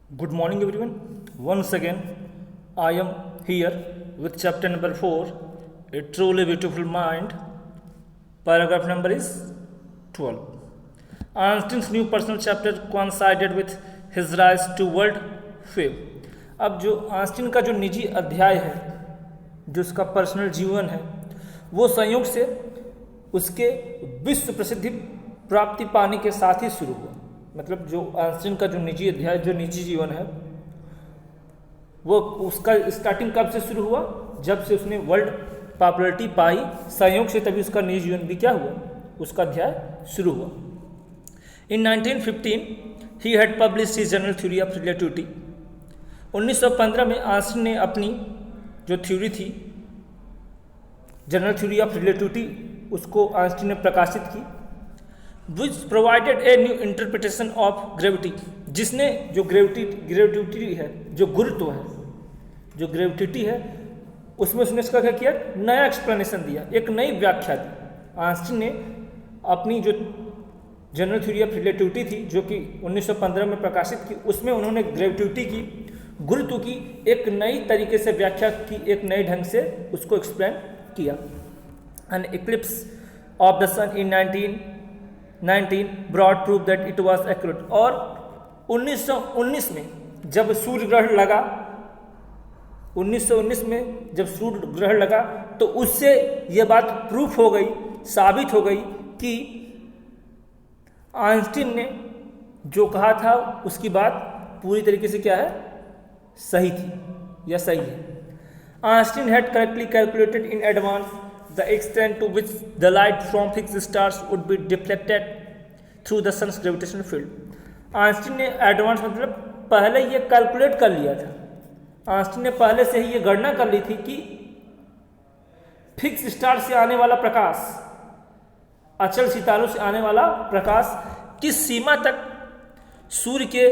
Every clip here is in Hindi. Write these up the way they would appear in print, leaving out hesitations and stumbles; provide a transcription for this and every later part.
Good morning, everyone. Once again, I am here with chapter number 4, A Truly Beautiful Mind. Paragraph number is 12. Einstein's new personal chapter coincided with his rise to world fame. अब जो आइंस्टीन का जो निजी अध्याय है, जो उसका पर्सनल जीवन है, वो संयोग से उसके विश्व प्रसिद्धि प्राप्ति पाने के साथ ही शुरू हुआ। मतलब जो आइंस्टीन का जो निजी अध्याय, जो निजी जीवन है, वो उसका स्टार्टिंग कब से शुरू हुआ? जब से उसने वर्ल्ड पॉपुलैरिटी पाई, संयोग से तभी उसका निजी जीवन भी क्या हुआ, उसका अध्याय शुरू हुआ। In 1915 he had published his general theory of relativity. 1915 में आइंस्टीन ने अपनी जो थ्योरी थी, जनरल थ्योरी ऑफ रिलेटिविटी, उसको आइंस्टीन ने प्रकाशित की। Which provided a new interpretation of gravity, जिसने जो ग्रेविटी है, जो गुरुत्व है, जो ग्रेविटी है, उसमें उसने इसका क्या किया? नया एक्सप्लेनेशन दिया, एक नई व्याख्या दी। आइंस्टीन ने अपनी जो जनरल थ्योरी ऑफ रिलेटिविटी थी, जो कि 1915 में प्रकाशित की, उसमें उन्होंने ग्रेविटी की, गुरुत्व की एक नई तरीके से व्याख्या की, एक नए ढंग से उसको एक्सप्लेन किया। An eclipse of the sun in 1919 brought proof that it was accurate. और 1919 में जब सूर्य ग्रहण लगा, 1919 में जब सूर्य ग्रहण लगा, तो उससे यह बात प्रूफ हो गई, साबित हो गई कि आइंस्टीन ने जो कहा था उसकी बात पूरी तरीके से क्या है, सही थी या सही है। Einstein had correctly calculated in advance the extent to which the light from fixed stars would be deflected through the sun's gravitational field. Einstein ने एडवांस मतलब पहले ये कैलकुलेट कर लिया था। आइंस्टीन ने पहले से ही ये गणना कर ली थी कि फिक्स स्टार से आने वाला प्रकाश, अचल सितारों से आने वाला प्रकाश किस सीमा तक सूर्य के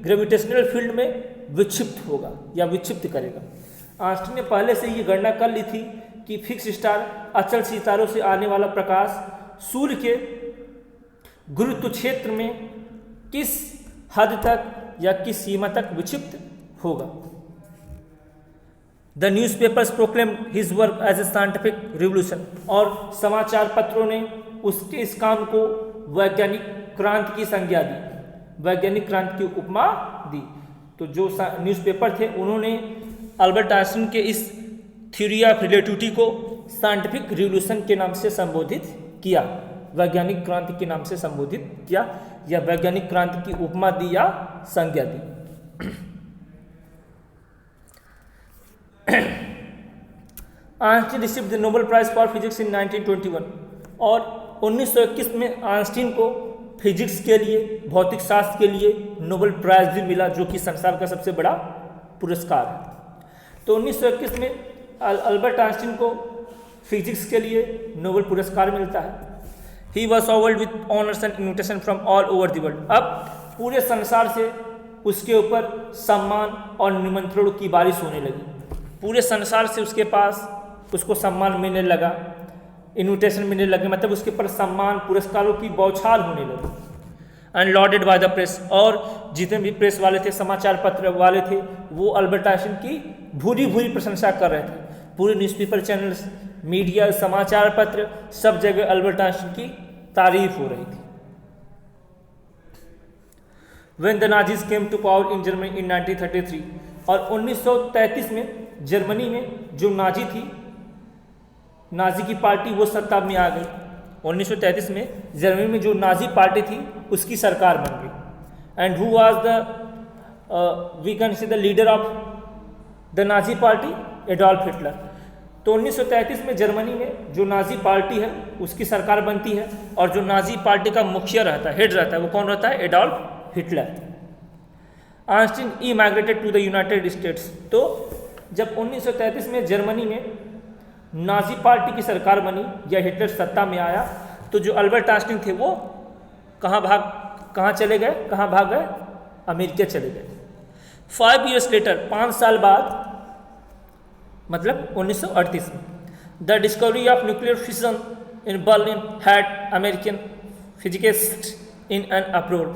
ग्रेविटेशनल फील्ड में विक्षिप्त होगा या विक्षिप्त करेगा। आइंस्टीन ने पहले से ये गणना कर ली थी कि फिक्स स्टार, अचल सितारों से आने वाला प्रकाश सूर्य के गुरुत्व क्षेत्र में किस हद तक या किस सीमा तक विक्षिप्त होगा। The newspapers proclaim his work as a scientific revolution. और समाचार पत्रों ने उसके इस काम को वैज्ञानिक क्रांति की संज्ञा दी, वैज्ञानिक क्रांति की उपमा दी। तो जो न्यूज़पेपर थे, उन्होंने अल्बर्ट आइंस्टीन के इस थ्योरी ऑफ रिलेटिविटी को साइंटिफिक रिवोल्यूशन के नाम से संबोधित किया, वैज्ञानिक क्रांति के नाम से संबोधित किया, या वैज्ञानिक क्रांति की उपमा दी या संज्ञा दी। Einstein received the Nobel prize for physics in 1921। और 1921 में आइंस्टीन को फिजिक्स के लिए, भौतिक शास्त्र के लिए नोबेल प्राइज भी मिला, जो कि संसार का सबसे बड़ा पुरस्कार है। तो 1921 में अल्बर्ट आइंस्टीन को फिजिक्स के लिए नोबेल पुरस्कार मिलता है। He was award with honours and invitation from all over the world. अब पूरे संसार से उसके ऊपर सम्मान और निमंत्रण की बारिश होने लगी। पूरे संसार से उसके पास उसको सम्मान मिलने लगा, इन्विटेशन मिलने लगे, मतलब उसके ऊपर सम्मान, पुरस्कारों की बौछार होने लगी। And lauded by the press. और जितने भी प्रेस वाले थे, समाचार पत्र वाले थे, वो अल्बर्ट आइंस्टीन की भूरी भूरी प्रशंसा कर रहे थे। पूरे न्यूज़पेपर चैनल्स, मीडिया, समाचार पत्र, सब जगह अल्बर्ट आइंस्टीन की तारीफ हो रही थी। When the Nazis came to power in Germany in 1933। और 1933 में जर्मनी में जो नाजी थी, नाजी की पार्टी, वो सत्ता में आ गई। 1933 में जर्मनी में जो नाजी पार्टी थी, उसकी सरकार बन गई। And who was the we can see the leader of the Nazi party? Adolf Hitler. तो 1933 में जर्मनी में जो नाजी पार्टी है, उसकी सरकार बनती है, और जो नाजी पार्टी का मुखिया रहता है, हेड रहता है, वो कौन रहता है? Adolf Hitler. Einstein immigrated to the United States. तो जब 1933 में जर्मनी में नाजी पार्टी की सरकार बनी या हिटलर सत्ता में आया, तो जो अल्बर्ट आइंस्टीन थे वो कहाँ चले गए, कहाँ भाग गए? अमेरिका चले गए। 5 years लेटर, 5 साल बाद, मतलब 1938 में, the discovery of nuclear fission in Berlin had American physicist in an uproar.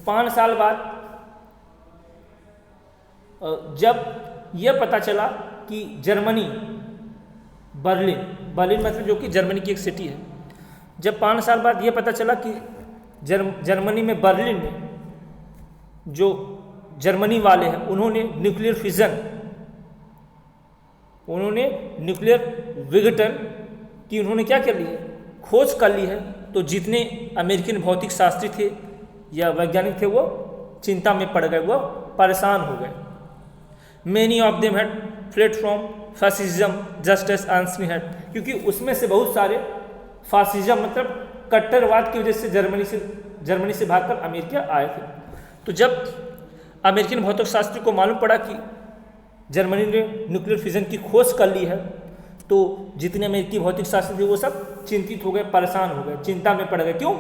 5 साल बाद जब यह पता चला कि जर्मनी बर्लिन मतलब जो कि जर्मनी की एक सिटी है, जब 5 साल बाद यह पता चला कि जर्मनी में बर्लिन में जो जर्मनी वाले हैं उन्होंने न्यूक्लियर फिजन, उन्होंने न्यूक्लियर विघटन की उन्होंने क्या कर ली है, खोज कर ली है, तो जितने अमेरिकन भौतिक शास्त्री थे या वैज्ञानिक थे वो चिंता में पड़ गए, वो परेशान हो गए। Many of them had fled from fascism just as Einstein had, क्योंकि उसमें से बहुत सारे फासिज्म मतलब कट्टरवाद की वजह से जर्मनी से भागकर अमेरिका आए थे। तो जब अमेरिकन भौतिक शास्त्री को मालूम पड़ा कि जर्मनी ने न्यूक्लियर फिजन की खोज कर ली है, तो जितने अमेरिकी भौतिक शास्त्री थे वो सब चिंतित हो गए, परेशान हो गए, चिंता में पड़ गए। क्यों?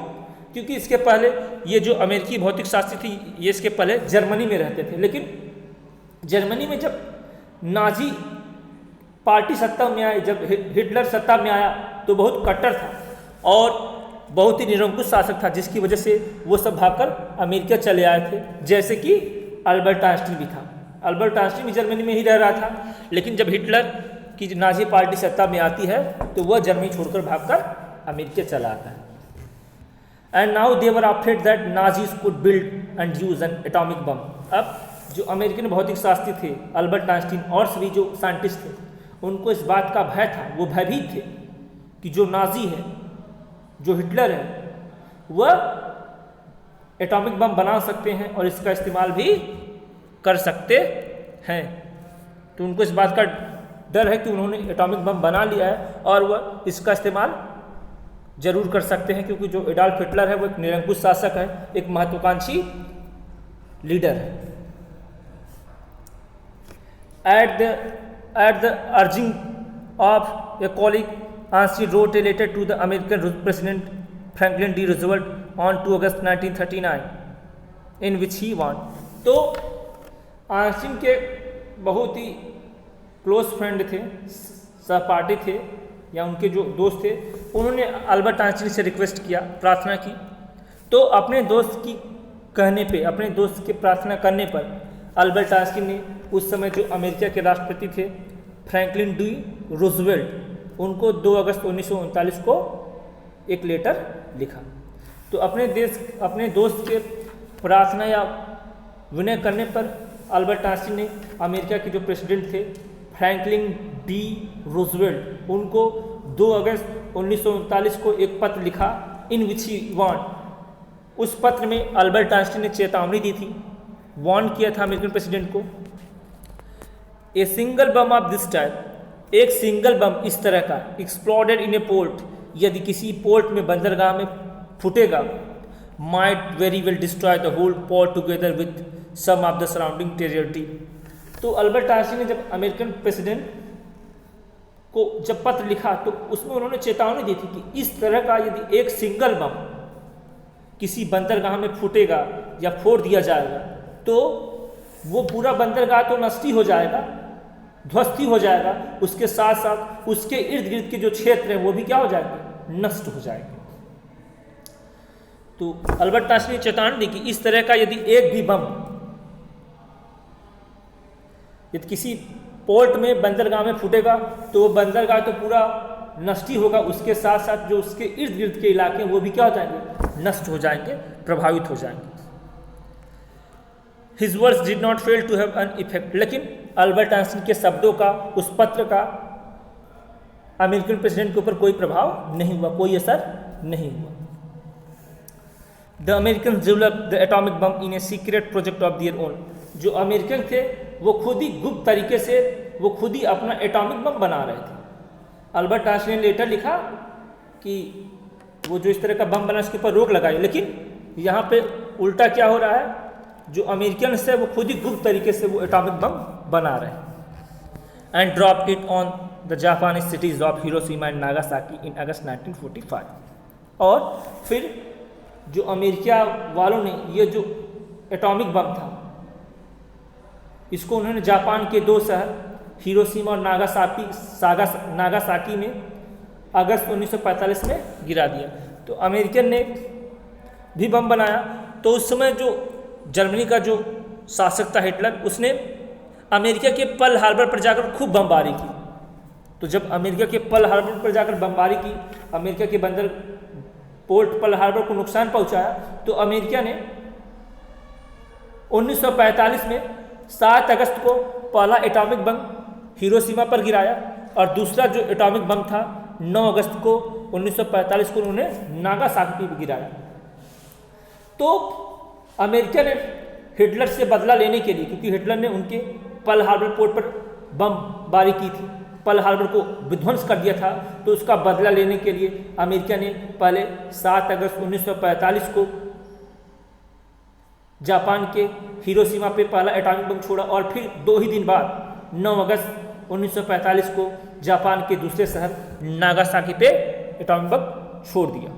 क्योंकि इसके पहले ये जो अमेरिकी भौतिक शास्त्री थी ये इसके पहले जर्मनी में रहते थे, लेकिन जर्मनी में जब नाजी पार्टी सत्ता में आई, जब हिटलर सत्ता में आया तो बहुत कट्टर था और बहुत ही निरंकुश शासक था, जिसकी वजह से वो सब भागकर अमेरिका चले आए थे। जैसे कि अल्बर्ट आइंस्टीन भी था, अल्बर्ट आइंस्टीन भी जर्मनी में ही रह रहा था, लेकिन जब हिटलर की नाजी पार्टी सत्ता में आती है तो वह जर्मनी छोड़कर भागकर अमेरिका चला आता है। And now they were afraid that Nazis could build and use N atomic bomb. अब जो अमेरिकन भौतिक शास्त्री थे, अल्बर्ट आइंस्टीन और सभी जो साइंटिस्ट थे, उनको इस बात का भय था, वो भयभीत थे कि जो नाजी है, जो हिटलर है, वह एटॉमिक बम बना सकते हैं और इसका इस्तेमाल भी कर सकते हैं। तो उनको इस बात का डर है कि उन्होंने एटॉमिक बम बना लिया है और वह इसका इस्तेमाल जरूर कर सकते हैं, क्योंकि जो एडॉल्फ हिटलर है वो एक निरंकुश शासक है, एक महत्वाकांक्षी लीडर है। At the urging of a colleague, Einstein wrote a letter to the American President Franklin D. Roosevelt on 2 August 1939, in which he warned। तो आइंस्टीन के बहुत ही क्लोज फ्रेंड थे, सहपाठी थे या उनके जो दोस्त थे, उन्होंने अल्बर्ट आइंस्टीन से रिक्वेस्ट किया, प्रार्थना की। तो अपने दोस्त की कहने पे, अपने दोस्त के प्रार्थना करने पर अल्बर्ट आइंस्टीन ने उस समय जो अमेरिका के राष्ट्रपति थे फ्रैंकलिन डी रूजवेल्ट, उनको 2 अगस्त 1939 को एक लेटर लिखा। तो अपने दोस्त के प्रार्थना या विनय करने पर अल्बर्ट आइंस्टीन ने अमेरिका के जो प्रेसिडेंट थे फ्रैंकलिन डी रूजवेल्ट, उनको 2 अगस्त 1939 को एक पत्र लिखा, इन विच ही वार्न। उस पत्र में अल्बर्ट आइंस्टीन ने चेतावनी दी थी, वार्न किया था अमेरिकन प्रेसिडेंट को। A single bomb of this type, एक सिंगल बम इस तरह का, एक्सप्लोडेड इन ए पोर्ट, यदि किसी पोर्ट में बंदरगाह में फूटेगा, might very well destroy the whole port together with some of the surrounding territory. तो अल्बर्ट आइंस्टीन ने जब अमेरिकन प्रेसिडेंट को जब पत्र लिखा तो उसमें उन्होंने चेतावनी दी थी कि इस तरह का यदि एक सिंगल बम किसी बंदरगाह में फूटेगा या फोड़ दिया जाएगा तो वो पूरा बंदरगाह तो नष्ट ही हो जाएगा, ध्वस्त ही हो जाएगा, उसके साथ साथ उसके इर्द गिर्द के जो क्षेत्र हैं वो भी क्या हो जाएंगे, नष्ट हो जाएंगे। तो अल्बर्ट आइंस्टीन ने चेतावनी दी कि इस तरह का यदि एक भी बम यदि किसी पोर्ट में बंदरगाह में फूटेगा तो वो बंदरगाह तो पूरा नष्ट ही होगा, उसके साथ साथ जो उसके इर्द गिर्द के इलाके वो भी क्या हो जाएंगे, नष्ट हो जाएंगे, प्रभावित हो जाएंगे। His words did not fail to have an effect, लेकिन अल्बर्ट आइंस्टीन के शब्दों का, उस पत्र का अमेरिकन प्रेसिडेंट के ऊपर कोई प्रभाव नहीं हुआ, कोई असर नहीं हुआ। The American developed the atomic bomb in a secret project of their own. जो अमेरिकन थे वो खुद ही गुप्त तरीके से वो खुद ही अपना एटॉमिक बम बना रहे थे। अल्बर्ट आइंस्टीन ने लेटर लिखा कि वो जो इस तरह का बम बना उसके ऊपर रोक लगाई, लेकिन यहाँ पे उल्टा क्या हो रहा है, जो अमेरिकन है वो खुद ही गुप्त तरीके से वो एटॉमिक बम बना रहे हैं। And drop it on the Japanese cities of Hiroshima and Nagasaki in August 1945। और फिर जो अमेरिका वालों ने ये जो एटॉमिक बम था इसको उन्होंने जापान के 2 शहर हिरोशिमा और नागासाकी में अगस्त 1945 में गिरा दिया। तो अमेरिकन ने भी बम बनाया। तो उस समय जो जर्मनी का जो शासक था हिटलर, उसने अमेरिका के पर्ल हार्बर पर जाकर खूब बमबारी की। तो जब अमेरिका के पर्ल हार्बर पर जाकर बमबारी की, अमेरिका के बंदर पोर्ट पर्ल हार्बर को नुकसान पहुंचाया, तो अमेरिका ने 1945 में 7 अगस्त को पहला एटॉमिक बम हिरोशिमा पर गिराया और दूसरा जो एटॉमिक बम था 9 अगस्त को 1945 को उन्होंने नागासाकी पर गिराया। तो अमेरिका ने हिटलर से बदला लेने के लिए, क्योंकि हिटलर ने उनके पर्ल हार्बर पोर्ट पर बमबारी की थी, पर्ल हार्बर को विध्वंस कर दिया था, तो उसका बदला लेने के लिए अमेरिका ने पहले 7 अगस्त 1945 को जापान के हिरोशिमा पे पहला एटॉमिक बम छोड़ा और फिर 2 ही दिन बाद 9 अगस्त 1945 को जापान के दूसरे शहर नागासाकी पे एटॉमिक बम छोड़ दिया।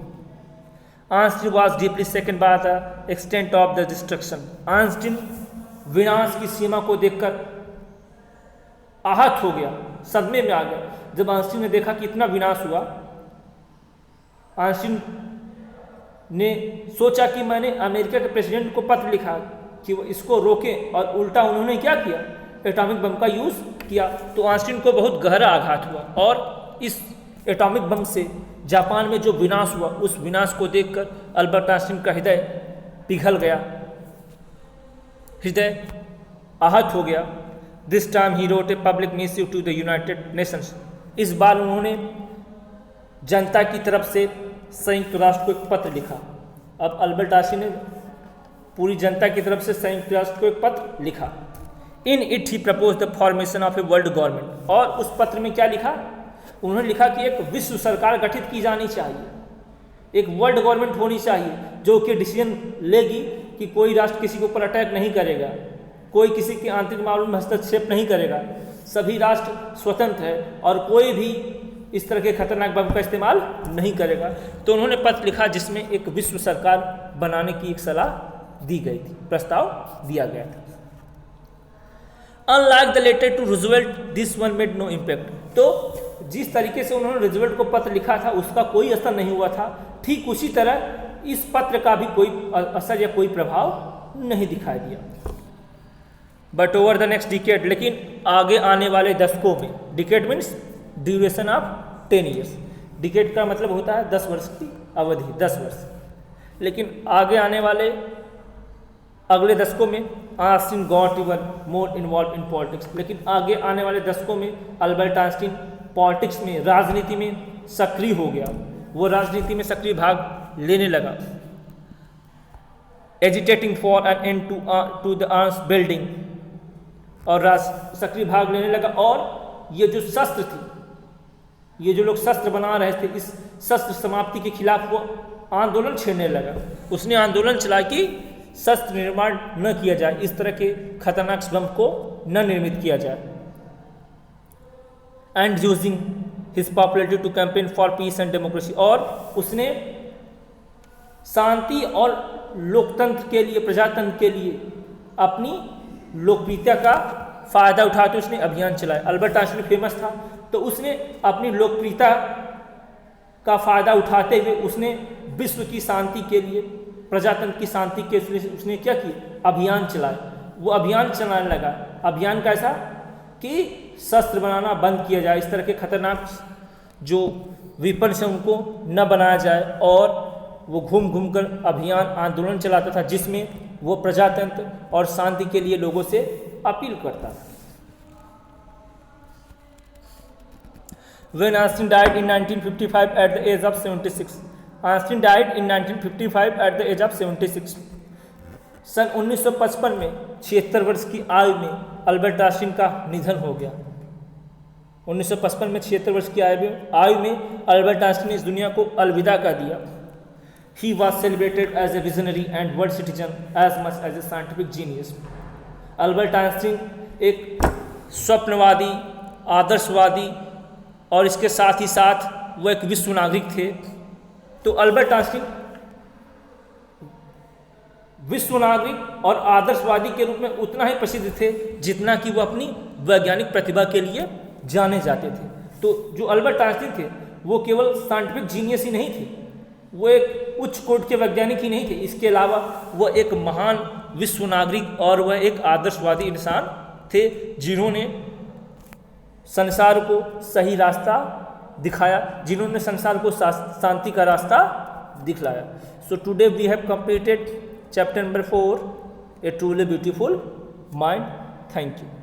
Einstein was deeply second by the extent of the destruction. Einstein विनाश की सीमा को देखकर आहत हो गया, सदमे में आ गया। जब आइंस्टीन ने देखा कि इतना विनाश हुआ, आइंस्टीन ने सोचा कि मैंने अमेरिका के प्रेसिडेंट को पत्र लिखा कि वो इसको रोकें, और उल्टा उन्होंने क्या किया, एटॉमिक बम का यूज़ किया। तो आइंस्टीन को बहुत गहरा आघात हुआ और इस एटॉमिक बम से जापान में जो विनाश हुआ, उस विनाश को देखकर अल्बर्ट आइंस्टीन का हृदय पिघल गया, हृदय आहत हो गया। This time he wrote a public missive to the United Nations. इस बार उन्होंने जनता की तरफ से संयुक्त राष्ट्र को एक पत्र लिखा। अब अल्बर्ट आइंस्टीन ने पूरी जनता की तरफ से संयुक्त राष्ट्र को एक पत्र लिखा। In it he propose the formation of a world government. और उस पत्र में क्या लिखा, उन्होंने लिखा कि एक विश्व सरकार गठित की जानी चाहिए, एक वर्ल्ड गवर्नमेंट होनी चाहिए जो कि डिसीजन लेगी कि कोई राष्ट्र किसी के ऊपर अटैक नहीं करेगा, कोई किसी के आंतरिक मामलों में हस्तक्षेप नहीं करेगा, सभी राष्ट्र स्वतंत्र है और कोई भी इस तरह के खतरनाक बम का इस्तेमाल नहीं करेगा। तो उन्होंने पत्र लिखा जिसमें एक विश्व सरकार बनाने की एक सलाह दी गई थी, प्रस्ताव दिया गया था। Unlike the letter to Roosevelt this one made no impact. तो जिस तरीके से उन्होंने रूजवेल्ट को पत्र लिखा था उसका कोई असर नहीं हुआ था, ठीक उसी तरह इस पत्र का भी कोई असर या कोई प्रभाव नहीं दिखाई दिया। But over the next decade, लेकिन आगे आने वाले दशकों में, decade means duration of 10 years, decade का मतलब होता है 10 वर्ष की अवधि, 10 वर्ष। लेकिन आगे आने वाले अगले दशकों में Einstein got even more involve in politics. लेकिन आगे आने वाले दशकों में अल्बर्ट आइंस्टीन पॉलिटिक्स में, राजनीति में सक्रिय हो गया, वो राजनीति में सक्रिय भाग लेने लगा। Agitating for an end to the arms building, और सक्रिय भाग लेने लगा। और ये जो शस्त्र थी, ये जो लोग शस्त्र बना रहे थे, इस शस्त्र समाप्ति के खिलाफ वो आंदोलन छेड़ने लगा। उसने आंदोलन चलाया कि शस्त्र निर्माण न किया जाए, इस तरह के खतरनाक बम को न निर्मित किया जाए। And using his popularity to campaign for peace and democracy, और उसने शांति और लोकतंत्र के लिए, प्रजातंत्र के लिए अपनी लोकप्रियता का फायदा उठाते उसने अभियान चलाया। अल्बर्ट आइंस्टीन फेमस था, तो उसने अपनी लोकप्रियता का फायदा उठाते हुए उसने विश्व की शांति के लिए, प्रजातंत्र की शांति के लिए उसने क्या किया, अभियान चलाया। वो अभियान चलाने लगा। अभियान कैसा कि शस्त्र बनाना बंद किया जाए, इस तरह के खतरनाक जो वेपन्स हैं उनको न बनाया जाए, और वो घूम घूम कर अभियान, आंदोलन चलाता था जिसमें वो प्रजातंत्र और शांति के लिए लोगों से अपील करता था। When Einstein died in 1955 at the age of 76, Einstein died in 1955 at the age of 76. सन 1955 में 76 वर्ष की आयु में अल्बर्ट आइंस्टीन का निधन हो गया। 1955 में 76 वर्ष की आयु में अल्बर्ट आइंस्टीन ने इस दुनिया को अलविदा कर दिया। He was celebrated as a visionary and world citizen as much as a scientific genius. Albert Einstein एक स्वप्नवादी, आदर्शवादी और इसके साथ ही साथ वो एक विश्व नागरिक थे। तो अल्बर्ट आइंस्टीन विश्व नागरिक और आदर्शवादी के रूप में उतना ही प्रसिद्ध थे जितना कि वो अपनी वैज्ञानिक प्रतिभा के लिए जाने जाते थे। तो जो अल्बर्ट आइंस्टीन थे वो केवल साइंटिफिक जीनियस ही नहीं थे, वो एक उच्च कोटि के वैज्ञानिक ही नहीं थे, इसके अलावा वह एक महान विश्व नागरिक और वह एक आदर्शवादी इंसान थे जिन्होंने संसार को सही रास्ता दिखाया, जिन्होंने संसार को शांति का रास्ता दिखलाया। So today we have completed chapter number 4, a truly beautiful mind. Thank you.